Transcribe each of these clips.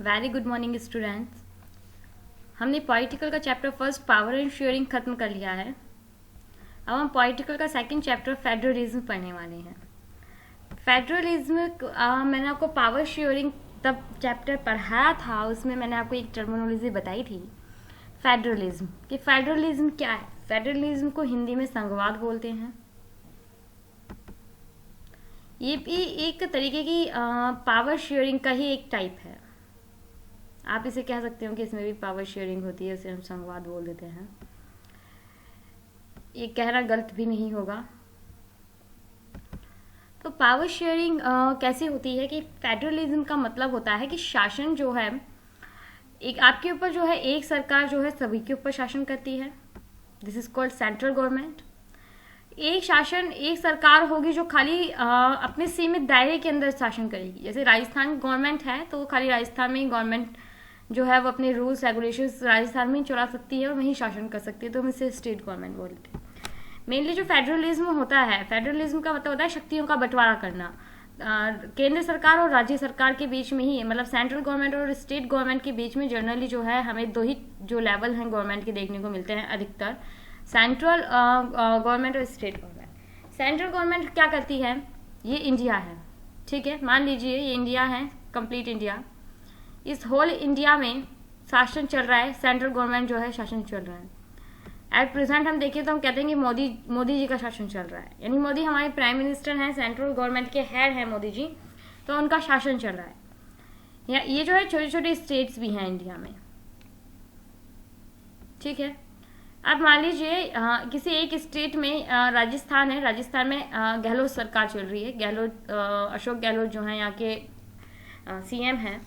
Very good morning students. हमने political का chapter first power and sharing खत्म कर लिया है। अब हम पॉलिटिकल का सेकंड चैप्टर फेडरलिज्म पढ़ने वाले हैं। फेडरलिज्म मैंने आपको पावर शेयरिंग तब चैप्टर पढ़ाया था, उसमें मैंने आपको एक टर्मिनोलॉजी बताई थी फेडरलिज्म कि फेडरलिज्म क्या है। फेडरलिज्म को हिंदी में संघवाद बोलते हैं। ये भी एक तरीके की पावर शेयरिंग का ही एक टाइप है। आप इसे कह सकते हो कि इसमें भी पावर शेयरिंग होती है, उसे हम संघवाद बोल देते हैं। ये कहना गलत भी नहीं होगा। तो पावर शेयरिंग कैसे होती है कि फेडरलिज्म का मतलब होता है कि शासन जो है एक आपके ऊपर जो है, एक सरकार जो है सभी के ऊपर शासन करती है। This is called central government. एक शासन एक सरकार होगी जो खाली अपने सीमित दायरे के अंदर शासन करेगी। जैसे राजस्थान गवर्नमेंट है तो वो खाली राजस्थान में ही गवर्नमेंट जो है वो अपने रूल्स रेगुलेशंस राजस्थान में ही चला सकती है और वहीं शासन कर सकती है, तो हम इसे स्टेट गवर्नमेंट बोलते हैं। मेनली जो फेडरलिज्म होता है, फेडरलिज्म का मतलब होता है शक्तियों का बंटवारा करना। केंद्र सरकार और राज्य सरकार के बीच में ही, मतलब सेंट्रल गवर्नमेंट और स्टेट गवर्नमेंट के बीच में जनरली जो है हमें दो ही जो लेवल हैं गवर्नमेंट के देखने को मिलते हैं अधिकतर, सेंट्रल गवर्नमेंट और स्टेट गवर्नमेंट। सेंट्रल गवर्नमेंट क्या करती है, ये इंडिया है, ठीक है, मान लीजिए ये इंडिया है, कंप्लीट इंडिया। इस होल इंडिया में शासन चल रहा है, सेंट्रल गवर्नमेंट जो है शासन चल रहा है। एट प्रेजेंट हम देखें तो हम कहते हैं कि मोदी जी का शासन चल रहा है, यानी मोदी हमारे प्राइम मिनिस्टर हैं, सेंट्रल गवर्नमेंट के हेड हैं मोदी जी, तो उनका शासन चल रहा है। या ये जो है छोटे छोटे स्टेट्स भी हैं इंडिया में, ठीक है। अब मान लीजिए किसी एक स्टेट में राजस्थान है, राजस्थान में गहलोत सरकार चल रही है, गहलोत अशोक गहलोत जो है यहाँ के सीएम हैं,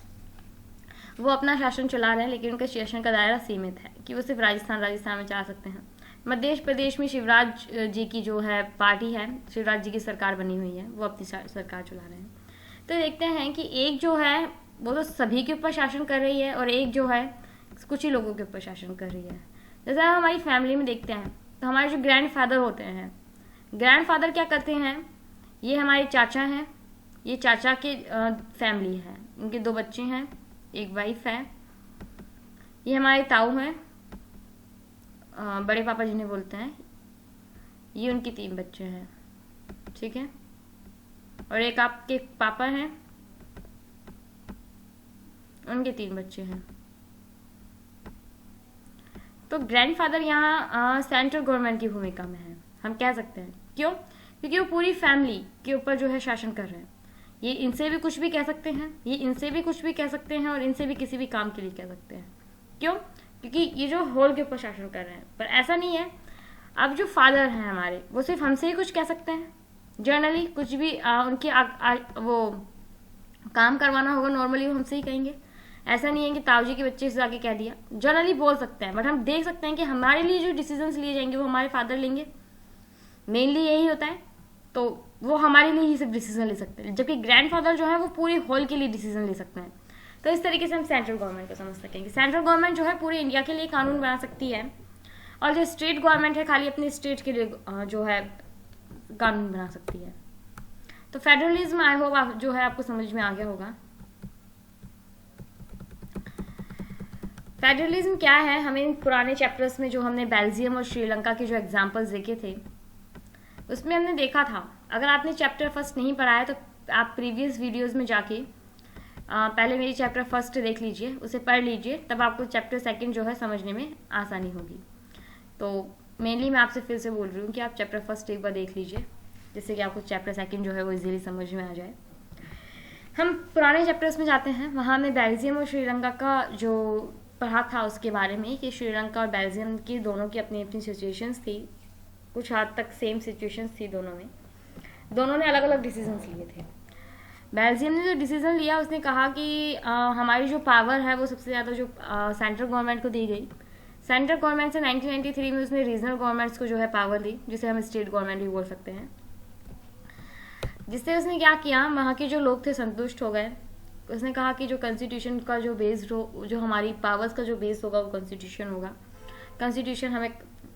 वो अपना शासन चला रहे हैं, लेकिन उनका शासन का दायरा सीमित है कि वो सिर्फ राजस्थान में चला सकते हैं। मध्य प्रदेश में शिवराज जी की जो है पार्टी है, शिवराज जी की सरकार बनी हुई है, वो अपनी सरकार चला रहे हैं। तो देखते हैं कि एक जो है वो तो सभी के ऊपर शासन कर रही है और एक जो है कुछ ही लोगों के ऊपर शासन कर रही है। जैसे हम हमारी फैमिली में देखते हैं तो हमारे जो ग्रैंडफादर होते हैं, ग्रैंडफादर क्या करते हैं, ये हमारे चाचा हैं, ये चाचा के फैमिली है, उनके 2 बच्चे हैं, एक वाइफ है। ये हमारे ताऊ हैं, बड़े पापा जिन्हें बोलते हैं, ये उनके 3 बच्चे हैं, ठीक है। और एक आपके पापा हैं, उनके 3 बच्चे हैं। तो ग्रैंडफादर यहाँ सेंट्रल गवर्नमेंट की भूमिका में है, हम कह सकते हैं। क्यों? क्योंकि वो पूरी फैमिली के ऊपर जो है शासन कर रहे हैं। ये इनसे भी कुछ भी कह सकते हैं, ये इनसे भी कुछ भी कह सकते हैं और इनसे भी किसी भी काम के लिए कह सकते हैं। क्यों? क्योंकि ये जो होल के ऊपर शासन कर रहे हैं। पर ऐसा नहीं है, अब जो फादर हैं हमारे, वो सिर्फ हमसे ही कुछ कह सकते हैं। जनरली कुछ भी उनके वो काम करवाना होगा, नॉर्मली वो हमसे ही कहेंगे। ऐसा नहीं है कि ताऊ जी के बच्चे से जाके कह दिया, जनरली बोल सकते हैं, बट हम देख सकते हैं कि हमारे लिए जो डिसीजंस लिए जाएंगे वो हमारे फादर लेंगे, मेनली यही होता है। तो वो हमारे लिए ही सिर्फ डिसीजन ले सकते हैं, जबकि ग्रैंडफादर जो है वो पूरी होल के लिए डिसीजन ले सकते हैं। तो इस तरीके से हम सेंट्रल गवर्नमेंट को समझ सकेंगे। सेंट्रल गवर्नमेंट जो है पूरे इंडिया के लिए कानून बना सकती है और जो स्टेट गवर्नमेंट है खाली अपने स्टेट के लिए जो है कानून बना सकती है। तो फेडरलिज्म आई होप जो है आपको समझ में आ गया होगा। फेडरलिज्म क्या है, हमें पुराने चैप्टर्स में जो हमने बेल्जियम और श्रीलंका के जो एग्जाम्पल्स देखे थे उसमें हमने देखा था। अगर आपने चैप्टर फर्स्ट नहीं पढ़ा है तो आप प्रीवियस वीडियोस में जाके पहले मेरी चैप्टर फर्स्ट देख लीजिए, उसे पढ़ लीजिए, तब आपको चैप्टर सेकंड जो है समझने में आसानी होगी। तो मेनली मैं आपसे फिर से बोल रही हूँ कि आप चैप्टर फर्स्ट एक बार देख लीजिए, जिससे कि आपको चैप्टर सेकंड जो है वो इजीली समझ में आ जाए। हम पुराने चैप्टर्स में जाते हैं, वहाँ में बेल्जियम और श्रीलंका का जो पढ़ा था उसके बारे में कि श्रीलंका और बेल्जियम की दोनों की अपनी अपनी सिचुएशंस थी, कुछ हद तक सेम सिचुएशंस थी दोनों में। दोनों ने अलग अलग डिसीजंस लिए थे। बेल्जियम ने जो डिसीजन लिया उसने कहा कि हमारी जो पावर है वो सबसे ज़्यादा जो सेंट्रल गवर्नमेंट को दी गई। सेंट्रल गवर्नमेंट से 1993 में उसने रीजनल गवर्नमेंट्स को जो है पावर दी, जिसे हम स्टेट गवर्नमेंट भी बोल सकते हैं। जिससे उसने क्या किया, वहाँ के जो लोग थे संतुष्ट हो गए। उसने कहा कि जो कॉन्स्टिट्यूशन का जो बेस्ड हो, जो हमारी पावर्स का जो बेस होगा वो कॉन्स्टिट्यूशन होगा। कॉन्स्टिट्यूशन हमें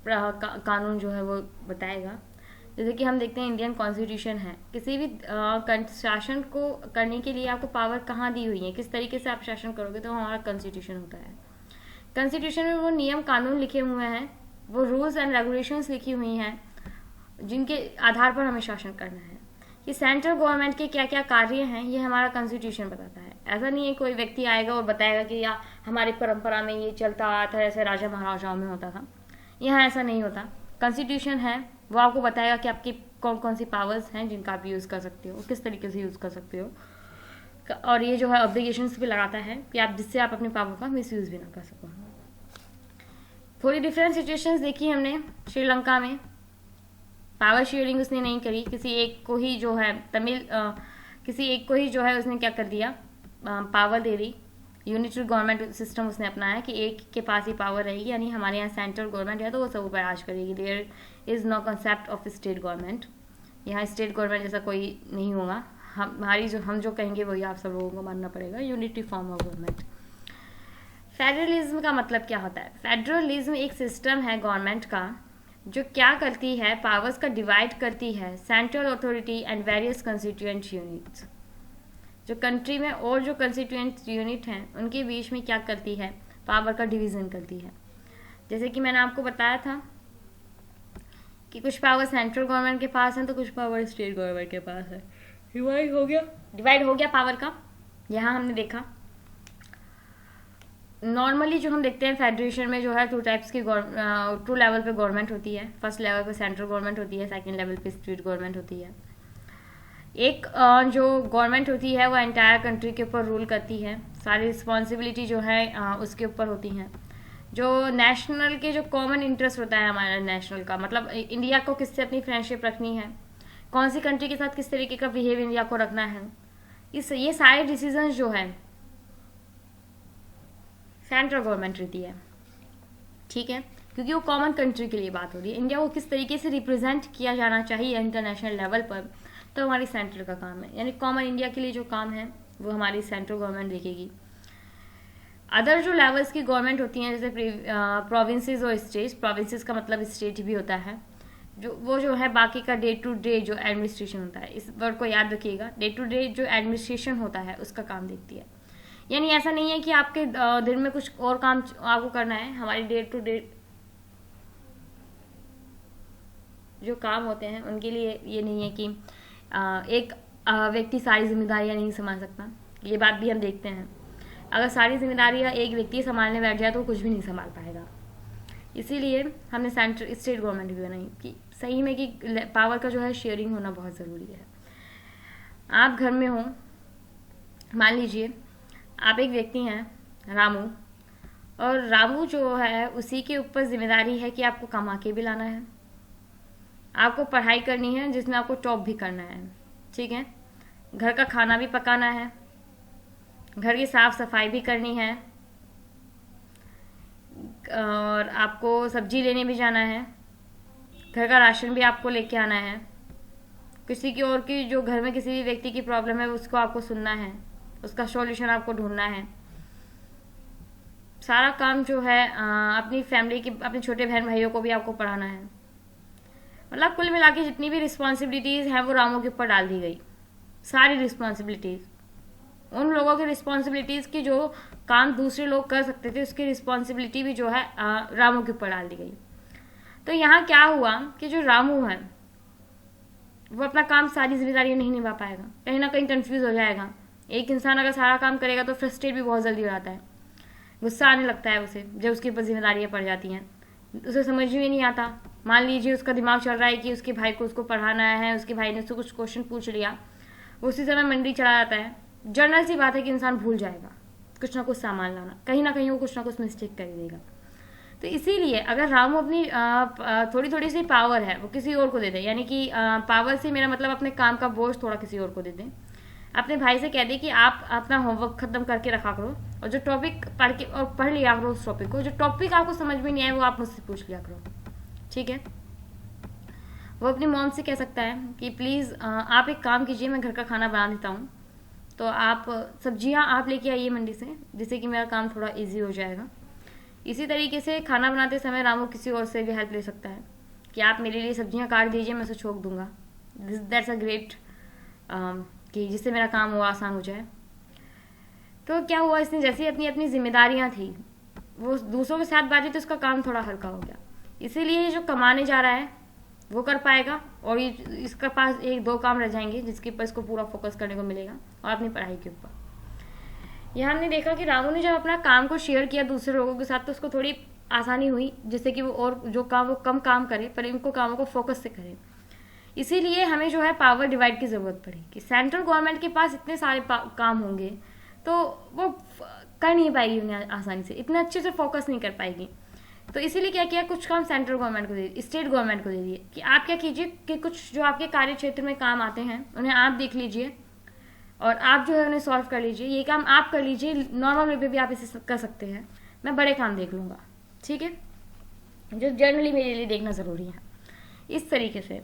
कानून जो है वो बताएगा। जैसे कि हम देखते हैं इंडियन कॉन्स्टिट्यूशन है, किसी भी शासन को करने के लिए आपको पावर कहाँ दी हुई है, किस तरीके से आप शासन करोगे, तो हमारा कॉन्स्टिट्यूशन होता है। कॉन्स्टिट्यूशन में वो नियम कानून लिखे हुए हैं, वो रूल्स एंड रेगुलेशंस लिखी हुई हैं, जिनके आधार पर हमें शासन करना है। कि सेंट्रल गवर्नमेंट के क्या क्या कार्य हैं, ये हमारा कॉन्स्टिट्यूशन बताता है। ऐसा नहीं है कोई व्यक्ति आएगा और बताएगा कि या हमारी परंपरा में ये चलता आया था, जैसे राजा महाराजाओं में होता था। यहाँ ऐसा नहीं होता। कॉन्स्टिट्यूशन है, वो आपको बताएगा कि आपकी कौन कौन सी पावर्स हैं जिनका आप यूज़ कर सकते हो, किस तरीके से यूज़ कर सकते हो, और ये जो है ऑब्लिगेशंस भी लगाता है कि आप जिससे आप अपनी पावर का मिस यूज़ भी ना कर सको। थोड़ी डिफरेंट सिचुएशंस देखी हमने। श्रीलंका में पावर शेयरिंग उसने नहीं करी, किसी एक को ही जो है किसी एक को ही जो है उसने क्या कर दिया, पावर दे दी। यूनिटरी गवर्नमेंट सिस्टम उसने अपनाया कि एक के पास ही पावर रहेगी, यानी हमारे यहाँ सेंट्रल गवर्नमेंट है तो वो सब पर राज करेगी। There is no concept of state government. यहाँ स्टेट गवर्नमेंट जैसा कोई नहीं होगा। हम जो कहेंगे वही आप सब लोगों को मानना पड़ेगा। Unitary form of government. Federalism का मतलब क्या होता है? फेडरलिज्म एक सिस्टम है गवर्नमेंट का जो क्या करती है, पावर्स का डिवाइड करती है central authority and various constituent units. जो कंट्री में और जो कंस्टिट्यूएंट यूनिट हैं उनके बीच में क्या करती है, पावर का डिवीज़न करती है। जैसे कि मैंने आपको बताया था कि कुछ पावर सेंट्रल गवर्नमेंट के पास है तो कुछ पावर स्टेट गवर्नमेंट के पास है। डिवाइड हो गया पावर का। यहाँ हमने देखा नॉर्मली जो हम देखते हैं फेडरेशन में जो है टू टाइप्स की टू लेवल पे गवर्नमेंट होती है। फर्स्ट लेवल पे सेंट्रल गवर्नमेंट होती है, सेकंड लेवल पे स्टेट गवर्नमेंट होती है। एक जो गवर्नमेंट होती है वो एंटायर कंट्री के ऊपर रूल करती है, सारी रिस्पॉन्सिबिलिटी जो है उसके ऊपर होती हैं। जो नेशनल के जो कॉमन इंटरेस्ट होता है हमारा नेशनल का, मतलब इंडिया को किससे अपनी फ्रेंडशिप रखनी है, कौन सी कंट्री के साथ किस तरीके का बिहेव इंडिया को रखना है, ये सारे डिसीजंस जो है सेंट्रल गवर्नमेंट रहती है। ठीक है, क्योंकि वो कॉमन कंट्री के लिए बात हो रही है। इंडिया को किस तरीके से रिप्रेजेंट किया जाना चाहिए इंटरनेशनल लेवल पर, तो हमारी सेंट्रल का काम है। यानी कॉमन इंडिया के लिए जो काम है वो हमारी सेंट्रल गवर्नमेंट देखेगी। अदर जो लेवल्स की गवर्नमेंट होती हैं जैसे प्रोविंसेस और स्टेट्स, प्रोविंसेस का मतलब स्टेट भी होता है, वो जो है बाकी का डे टू डे जो एडमिनिस्ट्रेशन होता है, इस वर्ड को याद रखिएगा, डे टू डे जो एडमिनिस्ट्रेशन होता है उसका काम देखती है। यानी ऐसा नहीं है कि आपके दिन में कुछ और काम आपको करना है, हमारे डे टू डे जो काम होते हैं उनके लिए ये नहीं है कि एक व्यक्ति सारी जिम्मेदारियां नहीं संभाल सकता। ये बात भी हम देखते हैं, अगर सारी जिम्मेदारियां एक व्यक्ति संभालने बैठ जाए तो कुछ भी नहीं संभाल पाएगा। इसीलिए हमने सेंट्रल स्टेट गवर्नमेंट भी बनाई कि सही में कि पावर का जो है शेयरिंग होना बहुत ज़रूरी है। आप घर में हो, मान लीजिए आप एक व्यक्ति हैं रामू, और रामू जो है उसी के ऊपर जिम्मेदारी है कि आपको कमा के भी लाना है, आपको पढ़ाई करनी है जिसमें आपको जॉब भी करना है, ठीक है, घर का खाना भी पकाना है, घर की साफ सफाई भी करनी है, और आपको सब्जी लेने भी जाना है, घर का राशन भी आपको लेके आना है, किसी की और की जो घर में किसी भी व्यक्ति की प्रॉब्लम है उसको आपको सुनना है, उसका सॉल्यूशन आपको ढूंढना है। सारा काम जो है अपनी फैमिली की, अपने छोटे बहन भाइयों को भी आपको पढ़ाना है। मतलब कुल मिला के जितनी भी रिस्पॉन्सिबिलिटीज़ हैं वो रामों के ऊपर डाल दी गई। सारी रिस्पॉन्सिबिलिटीज़ उन लोगों की रिस्पॉन्सिबिलिटीज़ की जो काम दूसरे लोग कर सकते थे उसकी रिस्पॉन्सिबिलिटी भी जो है रामों के ऊपर डाल दी गई। तो यहाँ क्या हुआ कि जो रामू है वो अपना काम, सारी जिम्मेदारियाँ नहीं निभा पाएगा, कहीं ना कहीं कंफ्यूज हो जाएगा। एक इंसान अगर सारा काम करेगा तो फ्रस्ट्रेट भी बहुत जल्दी हो जाता है, गुस्सा आने लगता है उसे जब उसके ऊपर जिम्मेदारियाँ पड़ जाती हैं, उसे समझ में नहीं आता। मान लीजिए उसका दिमाग चल रहा है कि उसके भाई को उसको पढ़ाना है, उसके भाई ने उससे कुछ क्वेश्चन पूछ लिया, वो उसी समय मंडी चला जाता है। जनरल सी बात है कि इंसान भूल जाएगा कुछ ना कुछ सामान लाना, कहीं ना कहीं वो कुछ ना कुछ मिस्टेक कर देगा। तो इसीलिए अगर रामू अपनी थोड़ी थोड़ी सी पावर है वो किसी और को दे दे, यानी कि पावर से मेरा मतलब अपने काम का बोझ थोड़ा किसी और को दे दें, अपने भाई से कह दे कि आप अपना होमवर्क खत्म करके रखा करो, और जो टॉपिक पढ़ लिया करो उस टॉपिक को, जो टॉपिक आपको समझ में नहीं आए वो आप मुझसे पूछ लिया करो, ठीक है। वो अपनी मॉम से कह सकता है कि प्लीज़ आप एक काम कीजिए, मैं घर का खाना बना देता हूँ, तो आप सब्जियाँ आप लेके आइए मंडी से, जिससे कि मेरा काम थोड़ा ईजी हो जाएगा। इसी तरीके से खाना बनाते समय रामू किसी और से भी हेल्प ले सकता है कि आप मेरे लिए सब्जियां काट दीजिए, मैं उसे छोक दूंगा, दैट्स अ ग्रेट, कि जिससे मेरा काम वो आसान हो जाए। तो क्या हुआ, इसने जैसे ही अपनी अपनी जिम्मेदारियां थी वो दूसरों के साथ बांटी तो उसका काम थोड़ा हल्का हो गया। इसीलिए ये जो कमाने जा रहा है वो कर पाएगा, और ये इसके पास एक दो काम रह जाएंगे जिसके ऊपर इसको पूरा फोकस करने को मिलेगा, और अपनी पढ़ाई के ऊपर। यहाँ हमने देखा कि रामू ने जब अपना काम को शेयर किया दूसरे लोगों के साथ तो उसको थोड़ी आसानी हुई, जिससे कि वो और जो काम वो कम काम करे पर इनको कामों को फोकस से करे। इसीलिए हमें जो है पावर डिवाइड की ज़रूरत पड़ी कि सेंट्रल गवर्नमेंट के पास इतने सारे काम होंगे तो वो कर नहीं पाएगी उन्हें आसानी से, इतना अच्छे से फोकस नहीं कर पाएगी। तो इसीलिए क्या किया, कुछ काम सेंट्रल गवर्नमेंट को दे दिए, स्टेट गवर्नमेंट को दे दिए कि आप क्या कीजिए कि कुछ जो आपके कार्य क्षेत्र में काम आते हैं उन्हें आप देख लीजिए और आप जो है उन्हें सॉल्व कर लीजिए, ये काम आप कर लीजिए, नॉर्मल वे पे भी आप इसे कर सकते हैं, मैं बड़े काम देख लूँगा, ठीक है, जो जनरली मेरे लिए देखना ज़रूरी है। इस तरीके से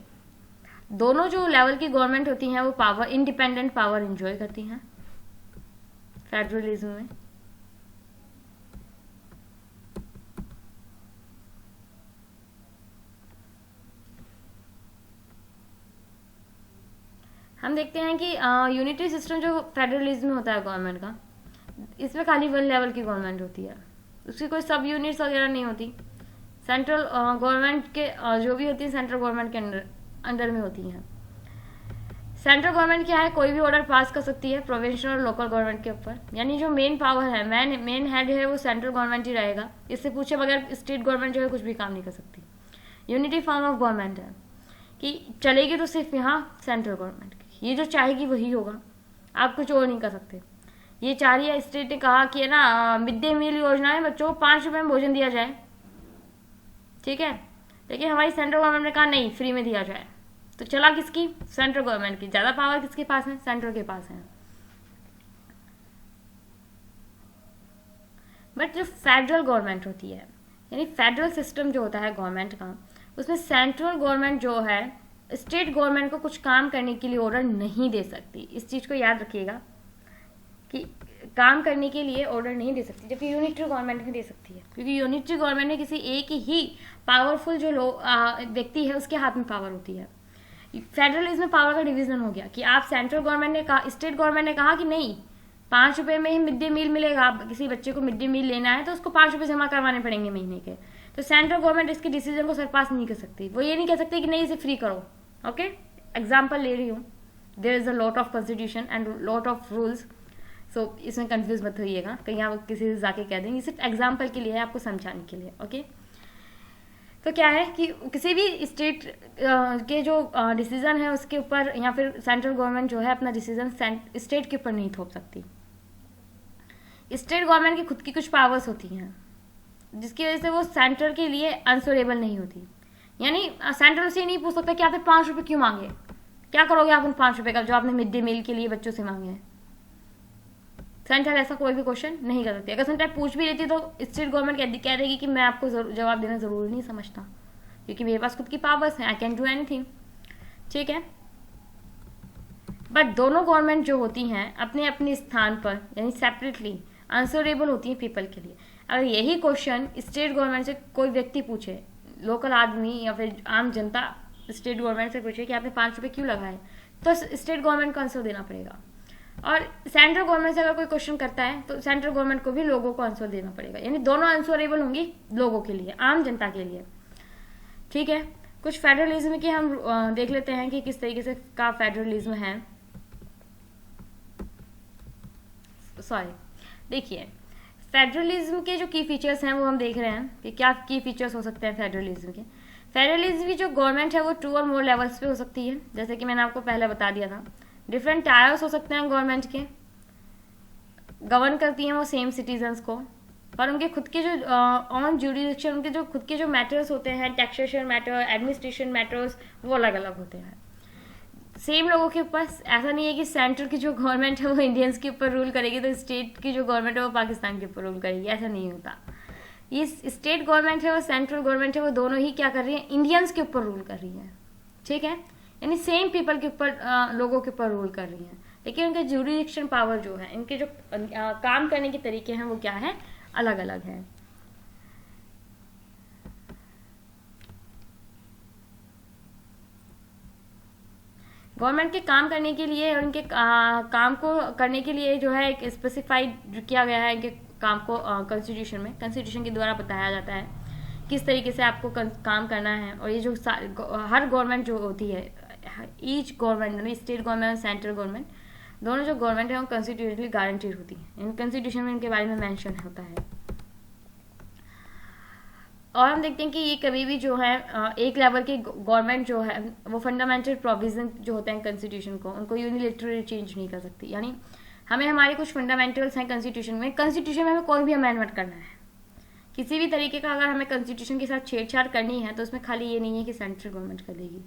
दोनों जो लेवल की गवर्नमेंट होती हैं वो पावर, इंडिपेंडेंट पावर एंजॉय करती हैं फेडरलिज्म में। हम देखते हैं कि यूनिटरी सिस्टम जो फेडरलिज्म में होता है गवर्नमेंट का, इसमें खाली वन लेवल की गवर्नमेंट होती है, उसकी कोई सब यूनिट्स वगैरह नहीं होती। सेंट्रल गवर्नमेंट के जो भी होती है सेंट्रल गवर्नमेंट के अंडर में होती हैं। सेंट्रल गवर्नमेंट क्या है, कोई भी ऑर्डर पास कर सकती है प्रोविंशियल और लोकल गवर्नमेंट के ऊपर, यानी जो मेन पावर है, मेन हेड है वो सेंट्रल गवर्नमेंट ही रहेगा, इससे पूछे बगैर स्टेट गवर्नमेंट जो है कुछ भी काम नहीं कर सकती। यूनिटी फॉर्म ऑफ गवर्नमेंट है कि चलेगी तो सिर्फ यहाँ सेंट्रल गवर्नमेंट की, ये जो चाहेगी वही होगा, आप कुछ और नहीं कर सकते। ये चाह रही है, स्टेट ने कहा कि है ना मिड डे मील योजना है, बच्चों को 5 रुपये में भोजन दिया जाए, ठीक है, लेकिन हमारी सेंट्रल गवर्नमेंट ने कहा नहीं, फ्री में दिया जाए, तो चला किसकी, सेंट्रल गवर्नमेंट की। ज्यादा पावर किसके पास है, सेंट्रल के पास है। बट जो फेडरल गवर्नमेंट होती है, यानी फेडरल सिस्टम जो होता है गवर्नमेंट का, उसमें सेंट्रल गवर्नमेंट जो है स्टेट गवर्नमेंट को कुछ काम करने के लिए ऑर्डर नहीं दे सकती। इस चीज को याद रखिएगा कि काम करने के लिए ऑर्डर नहीं दे सकती, जबकि यूनिटरी गवर्नमेंट में दे सकती है, क्योंकि यूनिटरी गवर्नमेंट में किसी एक ही पावरफुल जो व्यक्ति है उसके हाथ में पावर होती है। फेडरलिज्म में पावर का डिवीजन हो गया कि आप सेंट्रल गवर्नमेंट ने कहा, स्टेट गवर्नमेंट ने कहा कि नहीं 5 रुपए में ही मिड डे मील मिलेगा, आप किसी बच्चे को मिड डे मील लेना है तो उसको 5 रुपए जमा करवाने पड़ेंगे महीने के, तो सेंट्रल गवर्नमेंट इसके डिसीजन को सरपास नहीं कर सकती। वो ये नहीं कह सकती कि नहीं इसे फ्री करो। ओके, एग्जाम्पल ले रही हूँ, there is a lot of constitution and lot of rules, so इसमें कंफ्यूज मत होइएगा, कहीं आप किसी से जाके कह देंगे, सिर्फ एग्जाम्पल के लिए है, आपको समझाने के लिए। ओके, तो क्या है कि किसी भी स्टेट के जो डिसीजन है उसके ऊपर या फिर सेंट्रल गवर्नमेंट जो है अपना डिसीजन स्टेट के ऊपर नहीं थोप सकती। स्टेट गवर्नमेंट की खुद की कुछ पावर्स होती हैं जिसकी वजह से वो सेंट्रल के लिए आंसरेबल नहीं होती, यानी सेंट्रल से नहीं पूछ सकता कि आपने 5 रुपए क्यों मांगे, क्या करोगे आप उन 5 रुपए का जो आपने मिड डे मील के लिए बच्चों से मांगे हैं। सेंट्रल ऐसा कोई भी क्वेश्चन नहीं कर सकती। अगर सेंट्रल पूछ भी लेती तो स्टेट गवर्नमेंट कह देगी कि मैं आपको जवाब देना जरूरी नहीं समझता, क्योंकि मेरे पास खुद की पावर्स हैं, आई कैन डू एनीथिंग, ठीक है। बट दोनों गवर्नमेंट जो होती हैं अपने अपने स्थान पर यानी सेपरेटली आंसरेबल होती हैं पीपल के लिए। अगर यही क्वेश्चन स्टेट गवर्नमेंट से कोई व्यक्ति पूछे, लोकल आदमी या फिर आम जनता स्टेट गवर्नमेंट से पूछे कि आपने 5 रुपए क्यों लगाए, तो स्टेट गवर्नमेंट को आंसर देना पड़ेगा। और सेंट्रल गवर्नमेंट से अगर कोई क्वेश्चन करता है तो सेंट्रल गवर्नमेंट को भी लोगों को आंसर देना पड़ेगा, यानी दोनों आंसरेबल होंगी लोगों के लिए, आम जनता के लिए, ठीक है। कुछ फेडरलिज्म की हम देख लेते हैं कि किस तरीके से का फेडरलिज्म है। सॉरी, देखिए फेडरलिज्म के जो की फीचर्स हैं वो हम देख रहे हैं कि क्या की फीचर्स हो सकते हैं फेडरलिज्म के। फेडरलिज्म की जो गवर्नमेंट है वो 2 और मोर लेवल्स पे हो सकती है, जैसे कि मैंने आपको पहले बता दिया था। डिफरेंट टायर्स हो सकते हैं गवर्नमेंट के, गवर्न करती हैं वो सेम सिटीजन्स को, पर उनके खुद के जो ऑन ज्यूरिडिक्शन, उनके जो खुद के जो मैटर्स होते हैं, टैक्सेशन मैटर, एडमिनिस्ट्रेशन मैटर्स, वो अलग अलग होते हैं। सेम लोगों के ऊपर ऐसा नहीं है कि सेंट्रल की जो गवर्नमेंट है वो इंडियंस के ऊपर रूल करेगी तो स्टेट की जो गवर्नमेंट है वो पाकिस्तान के ऊपर रूल करेगी, ऐसा नहीं होता। ये स्टेट गवर्नमेंट है और सेंट्रल गवर्नमेंट है वो दोनों ही क्या कर रही है, इंडियंस के ऊपर रूल कर रही है, ठीक है, यानी सेम पीपल के ऊपर लोगों के ऊपर रूल कर रही हैं, लेकिन उनके ज्यूरिडिक्शन पावर जो है, इनके जो काम करने के तरीके हैं वो क्या है, अलग अलग है। गवर्नमेंट के काम करने के लिए और उनके काम को करने के लिए जो है एक स्पेसिफाइड किया गया है इनके काम को कॉन्स्टिट्यूशन में, कॉन्स्टिट्यूशन के द्वारा बताया जाता है किस तरीके से आपको काम करना है। और ये जो हर गवर्नमेंट जो होती है, ईच गवर्नमेंट यानी स्टेट गवर्नमेंट और सेंट्रल गवर्नमेंट, दोनों जो गवर्नमेंट है वो कॉन्स्टिट्यूशनली गारंटीड होती है। इन कॉन्स्टिट्यूशन में इनके बारे में मेंशन होता है। और हम देखते हैं कि ये कभी भी जो है एक लेवल के गवर्नमेंट जो है वो फंडामेंटल प्रोविजन जो होते हैं कॉन्स्टिट्यूशन को, उनको यूनिलेटरली चेंज नहीं कर सकती। यानी हमें हमारे कुछ फंडामेंटल्स हैं कॉन्स्टिट्यूशन में हमें कोई भी अमेंडमेंट करना है, किसी भी तरीके का अगर हमें कॉन्स्टिट्यूशन के साथ छेड़छाड़ करनी है तो उसमें खाली ये नहीं है कि सेंट्रल गवर्नमेंट करेगी,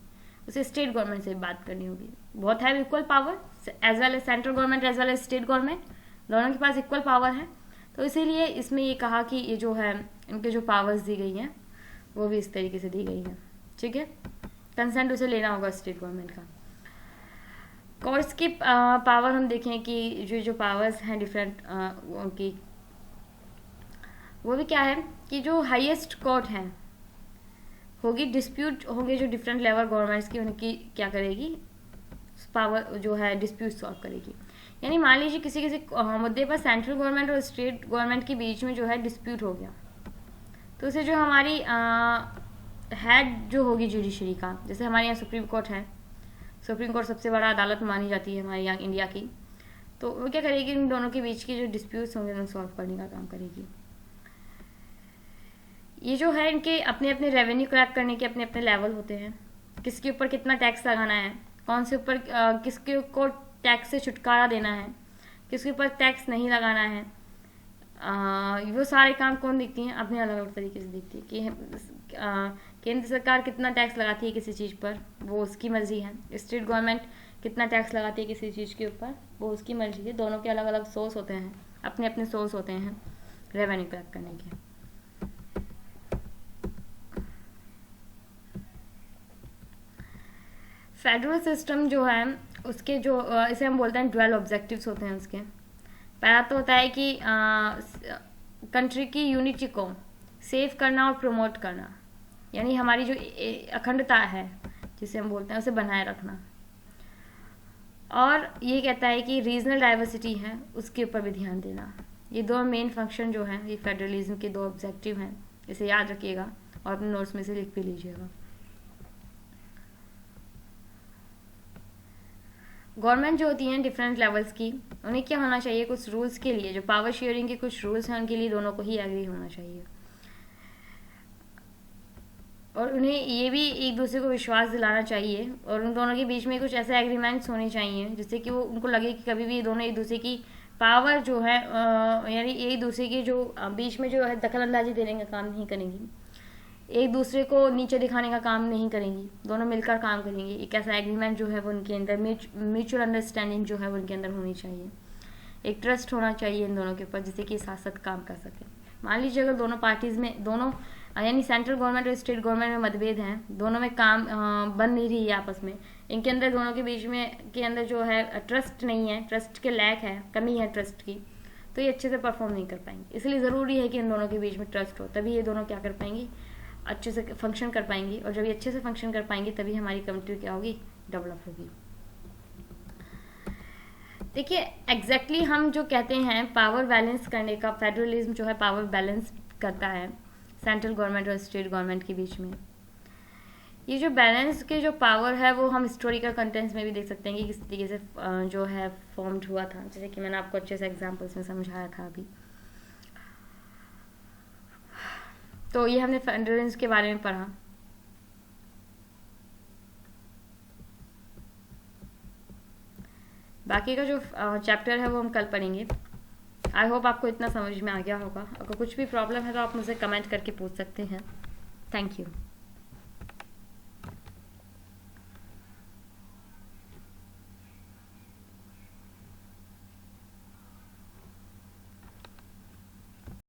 उसे स्टेट गवर्नमेंट से बात करनी होगी। बहुत है equal power, as well as central government as well as state government, दोनों के पास इक्वल पावर है। तो इसीलिए इसमें ये कहा कि ये जो है इनके जो पावर्स दी गई हैं वो भी इस तरीके से दी गई हैं। ठीक है, कंसेंट उसे लेना होगा स्टेट गवर्नमेंट का। कोर्ट्स की पावर हम देखें कि जो पावर्स हैं डिफरेंट उनकी, वो भी क्या है कि जो हाईएस्ट कोर्ट है होगी, डिस्प्यूट होंगे जो डिफरेंट लेवल गवर्नमेंट्स की, उनकी क्या करेगी, पावर जो है डिस्प्यूट सॉल्व करेगी। यानी मान लीजिए किसी मुद्दे पर सेंट्रल गवर्नमेंट और स्टेट गवर्नमेंट के बीच में जो है डिस्प्यूट हो गया, तो उसे जो हमारी हेड जो होगी जुडिशरी का, जैसे हमारे यहाँ सुप्रीम कोर्ट है, सुप्रीम कोर्ट सबसे बड़ा अदालत मानी जाती है हमारे यहाँ इंडिया की, तो वो क्या करेगी, इन दोनों के बीच के जो डिस्प्यूट्स होंगे उन्हें सॉल्व करने का काम करेगी। ये जो है इनके अपने अपने रेवेन्यू कलेक्ट करने के अपने अपने लेवल होते हैं, किसके ऊपर कितना टैक्स लगाना है, कौन से ऊपर किसके को टैक्स से छुटकारा देना है, किसके ऊपर टैक्स नहीं लगाना है, वो सारे काम कौन देखती हैं, अपने अलग अलग तरीके से देखती है कि केंद्र सरकार कितना टैक्स लगाती है किसी चीज़ पर, वो उसकी मर्जी है, स्टेट गवर्नमेंट कितना टैक्स लगाती है किसी चीज़ के ऊपर, वो उसकी मर्जी है। दोनों के अलग अलग सोर्स होते हैं, अपने अपने सोर्स होते हैं रेवेन्यू कलेक्ट करने के। फेडरल सिस्टम जो है उसके जो इसे हम बोलते हैं 12 ऑब्जेक्टिव्स होते हैं उसके। पहला तो होता है कि कंट्री की यूनिटी को सेव करना और प्रमोट करना, यानी हमारी जो अखंडता है जिसे हम बोलते हैं उसे बनाए रखना। और ये कहता है कि रीजनल डाइवर्सिटी है उसके ऊपर भी ध्यान देना। ये दो मेन फंक्शन जो हैं, ये फेडरलिज्म के 2 ऑब्जेक्टिव हैं, इसे याद रखिएगा और अपने नोट्स में से लिख भी लीजिएगा। गवर्नमेंट जो होती हैं डिफरेंट लेवल्स की, उन्हें क्या होना चाहिए, कुछ रूल्स के लिए जो पावर शेयरिंग के कुछ रूल्स हैं उनके लिए दोनों को ही एग्री होना चाहिए, और उन्हें ये भी एक दूसरे को विश्वास दिलाना चाहिए, और उन दोनों के बीच में कुछ ऐसे एग्रीमेंट्स होने चाहिए जिससे कि वो उनको लगे कि कभी भी ये दोनों एक दूसरे की पावर जो है यानी एक दूसरे के जो बीच में जो है दखल अंदाजी देने का काम नहीं करेंगी, एक दूसरे को नीचे दिखाने का काम नहीं करेंगी, दोनों मिलकर काम करेंगे। एक ऐसा एग्रीमेंट जो है वो उनके अंदर म्यूचुअल अंडरस्टैंडिंग जो है वो उनके अंदर होनी चाहिए, एक ट्रस्ट होना चाहिए इन दोनों के ऊपर जिससे कि साथ साथ काम कर सकें। मान लीजिए अगर दोनों पार्टीज में, दोनों यानी सेंट्रल गवर्नमेंट और स्टेट गवर्नमेंट में मतभेद हैं, दोनों में काम बन नहीं रही है आपस में, इनके अंदर दोनों के बीच में के अंदर जो है ट्रस्ट नहीं है, ट्रस्ट के लैक है, कमी है ट्रस्ट की, तो ये अच्छे से परफॉर्म नहीं कर पाएंगे। इसलिए ज़रूरी है कि इन दोनों के बीच में ट्रस्ट हो, तभी ये दोनों क्या कर पाएंगी, अच्छे से फंक्शन कर पाएंगी, और जब ये अच्छे से फंक्शन कर पाएंगे तभी हमारी कंट्री क्या होगी, डेवलप होगी। देखिए एग्जैक्टली हम जो कहते हैं पावर बैलेंस करने का, फेडरलिज्म जो है पावर बैलेंस करता है सेंट्रल गवर्नमेंट और स्टेट गवर्नमेंट के बीच में। ये जो बैलेंस के जो पावर है वो हम हिस्टोरिकल कंटेंट्स में भी देख सकते हैं कि किस तरीके से जो है फॉर्म्ड हुआ था, जैसे कि मैंने आपको अच्छे से एग्जाम्पल्स में समझाया था अभी। तो ये हमने फेडरलिज्म के बारे में पढ़ा। बाकी का जो चैप्टर है वो हम कल पढ़ेंगे। आई होप आपको इतना समझ में आ गया होगा। अगर कुछ भी प्रॉब्लम है तो आप मुझसे कमेंट करके पूछ सकते हैं। Thank you.